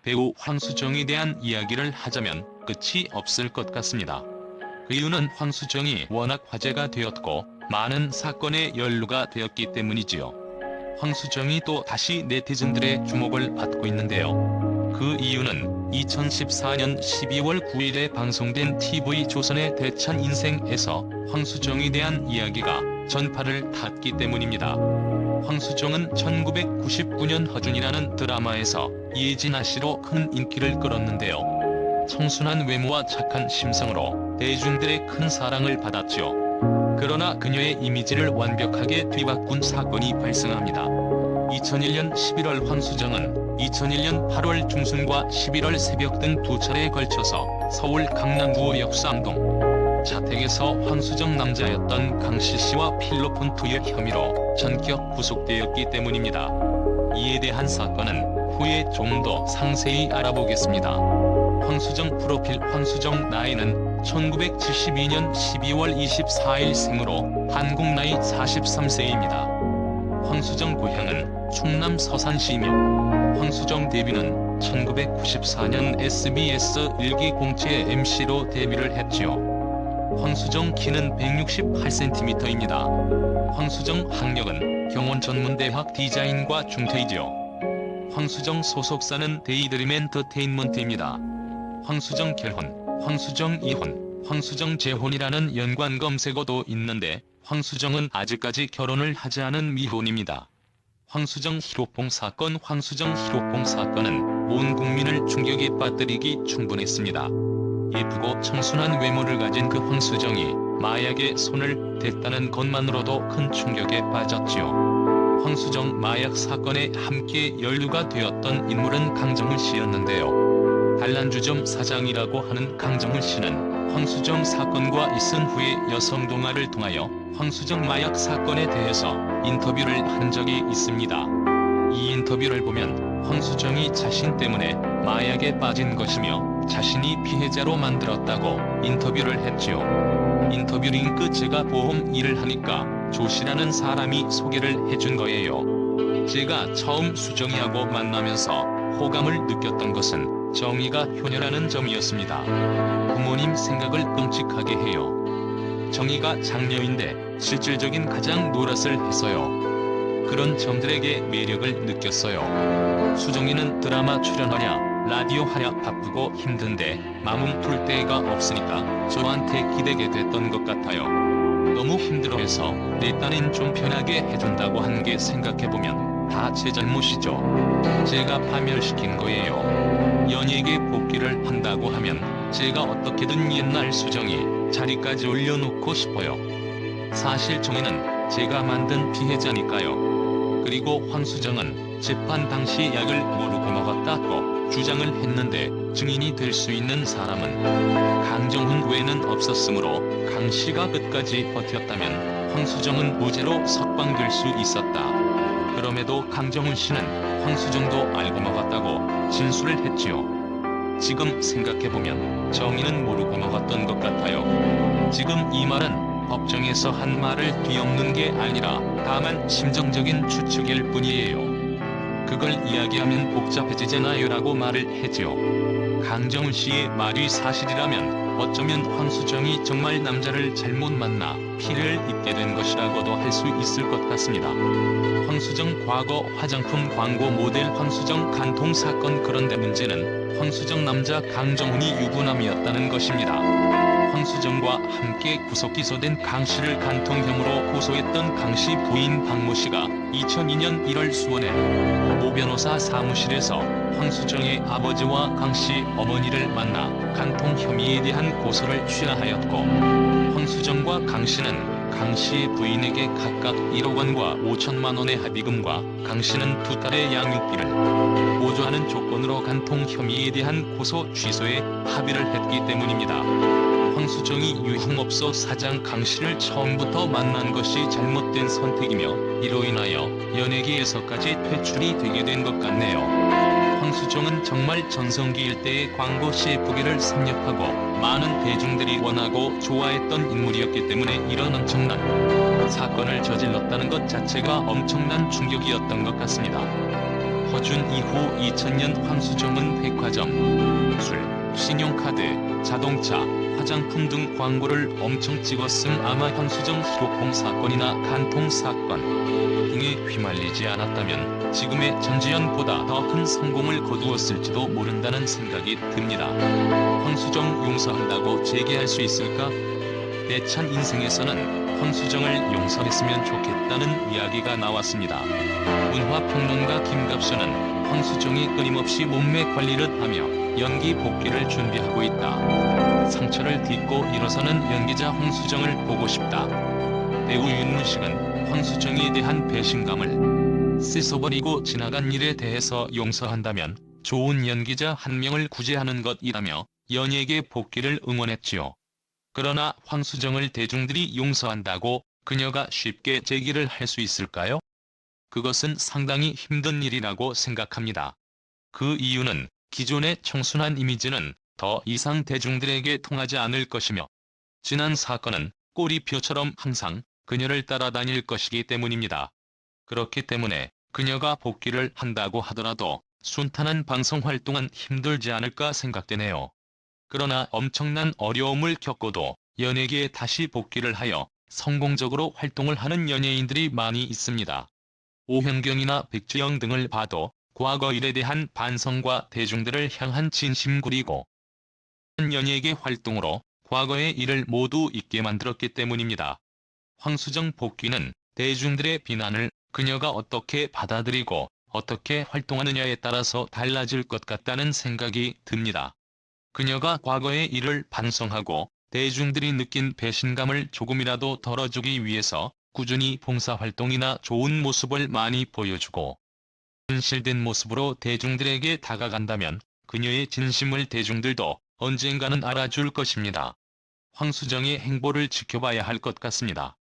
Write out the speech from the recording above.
배우 황수정에 대한 이야기를 하자면 끝이 없을 것 같습니다. 그 이유는 황수정이 워낙 화제가 되었고 많은 사건에 연루가 되었기 때문이지요. 황수정이 또 다시 네티즌들의 주목을 받고 있는데요. 그 이유는 2014년 12월 9일에 방송된 TV조선의 대찬 인생에서 황수정에 대한 이야기가 전파를 탔기 때문입니다. 황수정은 1999년 허준이라는 드라마에서 이혜진아 씨로 큰 인기를 끌었는데요. 청순한 외모와 착한 심성으로 대중들의 큰 사랑을 받았죠. 그러나 그녀의 이미지를 완벽하게 뒤바꾼 사건이 발생합니다. 2001년 11월 황수정은 2001년 8월 중순과 11월 새벽 등 두 차례에 걸쳐서 서울 강남구역 쌍동 자택에서 황수정 남자였던 강씨 씨와 필로폰 투여 혐의로 전격 구속되었기 때문입니다. 이에 대한 사건은 후에 좀 더 상세히 알아보겠습니다. 황수정 프로필. 황수정 나이는 1972년 12월 24일 생으로 한국 나이 43세입니다. 황수정 고향은 충남 서산시이며 황수정 데뷔는 1994년 SBS 일기 공채 MC로 데뷔를 했지요. 황수정 키는 168cm입니다. 황수정 학력은 경원전문대학 디자인과 중퇴이지요. 황수정 소속사는 데이드림 엔터테인먼트입니다. 황수정 결혼, 황수정 이혼, 황수정 재혼이라는 연관 검색어도 있는데 황수정은 아직까지 결혼을 하지 않은 미혼입니다. 황수정 히로뽕 사건. 황수정 히로뽕 사건은 온 국민을 충격에 빠뜨리기 충분했습니다. 예쁘고 청순한 외모를 가진 그 황수정이 마약에 손을 댔다는 것만으로도 큰 충격에 빠졌지요. 황수정 마약 사건에 함께 연루가 되었던 인물은 강정훈 씨였는데요. 단란주점 사장이라고 하는 강정훈 씨는 황수정 사건과 있은 후에 여성동아를 통하여 황수정 마약 사건에 대해서 인터뷰를 한 적이 있습니다. 이 인터뷰를 보면 황수정이 자신 때문에 마약에 빠진 것이며 자신이 피해자로 만들었다고 인터뷰를 했지요. 인터뷰 링크. 제가 보험 일을 하니까 조씨라는 사람이 소개를 해준 거예요. 제가 처음 수정이하고 만나면서 호감을 느꼈던 것은 정의가 효녀라는 점이었습니다. 부모님 생각을 끔찍하게 해요. 정의가 장녀인데 실질적인 가장 노릇을 해서요. 그런 점들에게 매력을 느꼈어요. 수정이는 드라마 출연하랴 라디오 하랴 바쁘고 힘든데 마음 풀 데가 없으니까 저한테 기대게 됐던 것 같아요. 너무 힘들어해서 내 딴엔 좀 편하게 해준다고 한 게 생각해보면 다 제 잘못이죠. 제가 파멸시킨 거예요. 연예계 복귀를 한다고 하면 제가 어떻게든 옛날 수정이 자리까지 올려놓고 싶어요. 사실 정의는 제가 만든 피해자니까요. 그리고 황수정은 재판 당시 약을 모르고 먹었다고 주장을 했는데 증인이 될 수 있는 사람은 강정훈 외에는 없었으므로 강 씨가 끝까지 버텼다면 황수정은 무죄로 석방될 수 있었다. 그럼에도 강정훈 씨는 황수정도 알고 먹었다고 진술을 했지요. 지금 생각해보면 정의는 모르고 먹었던 것 같아요. 지금 이 말은 법정에서 한 말을 뒤엎는 게 아니라 다만 심정적인 추측일 뿐이에요. 그걸 이야기하면 복잡해지잖아요 라고 말을 했지요. 강정훈 씨의 말이 사실이라면 어쩌면 황수정이 정말 남자를 잘못 만나 피해를 입게 된 것이라고도 할 수 있을 것 같습니다. 황수정 과거 화장품 광고 모델 황수정 간통 사건. 그런데 문제는 황수정 남자 강정훈이 유부남이었다는 것입니다. 황수정과 함께 구속 기소된 강 씨를 간통 혐의로 고소했던 강 씨 부인 박모 씨가 2002년 1월 수원의 모 변호사 사무실에서 황수정의 아버지와 강 씨 어머니를 만나 간통 혐의에 대한 고소를 취하하였고 황수정과 강 씨는 강 씨의 부인에게 각각 1억 원과 5천만 원의 합의금과 강 씨는 두 딸의 양육비를 보조하는 조건으로 간통 혐의에 대한 고소 취소에 합의를 했기 때문입니다. 황수정이 유흥업소 사장 강 씨를 처음부터 만난 것이 잘못된 선택이며 이로 인하여 연예계에서까지 퇴출이 되게 된 것 같네요. 황수정은 정말 전성기 일대의 광고 CF계를 섭렵하고 많은 대중들이 원하고 좋아했던 인물이었기 때문에 이런 엄청난 사건을 저질렀다는 것 자체가 엄청난 충격이었던 것 같습니다. 퍼준 이후 2000년 황수정은 백화점, 술, 신용카드, 자동차, 화장품 등 광고를 엄청 찍었음. 아마 황수정 히로뽕 사건이나 간통 사건 등에 휘말리지 않았다면 지금의 전지현보다 더 큰 성공을 거두었을지도 모른다는 생각이 듭니다. 황수정 용서한다고 재개할 수 있을까? 내찬 인생에서는 황수정을 용서했으면 좋겠다는 이야기가 나왔습니다. 문화평론가 김갑수는 황수정이 끊임없이 몸매 관리를 하며 연기 복귀를 준비하고 있다. 상처를 딛고 일어서는 연기자 황수정을 보고 싶다. 배우 윤문식은 황수정에 대한 배신감을 씻어버리고 지나간 일에 대해서 용서한다면 좋은 연기자 한 명을 구제하는 것이라며 연예계 복귀를 응원했지요. 그러나 황수정을 대중들이 용서한다고 그녀가 쉽게 재기를 할 수 있을까요? 그것은 상당히 힘든 일이라고 생각합니다. 그 이유는 기존의 청순한 이미지는 더 이상 대중들에게 통하지 않을 것이며 지난 사건은 꼬리표처럼 항상 그녀를 따라다닐 것이기 때문입니다. 그렇기 때문에 그녀가 복귀를 한다고 하더라도 순탄한 방송 활동은 힘들지 않을까 생각되네요. 그러나 엄청난 어려움을 겪고도 연예계에 다시 복귀를 하여 성공적으로 활동을 하는 연예인들이 많이 있습니다. 오현경이나 백지영 등을 봐도 과거 일에 대한 반성과 대중들을 향한 진심 그리고 연예계 활동으로 과거의 일을 모두 잊게 만들었기 때문입니다. 황수정 복귀는 대중들의 비난을 그녀가 어떻게 받아들이고 어떻게 활동하느냐에 따라서 달라질 것 같다는 생각이 듭니다. 그녀가 과거의 일을 반성하고 대중들이 느낀 배신감을 조금이라도 덜어주기 위해서 꾸준히 봉사활동이나 좋은 모습을 많이 보여주고 진실된 모습으로 대중들에게 다가간다면 그녀의 진심을 대중들도 언젠가는 알아줄 것입니다. 황수정의 행보를 지켜봐야 할 것 같습니다.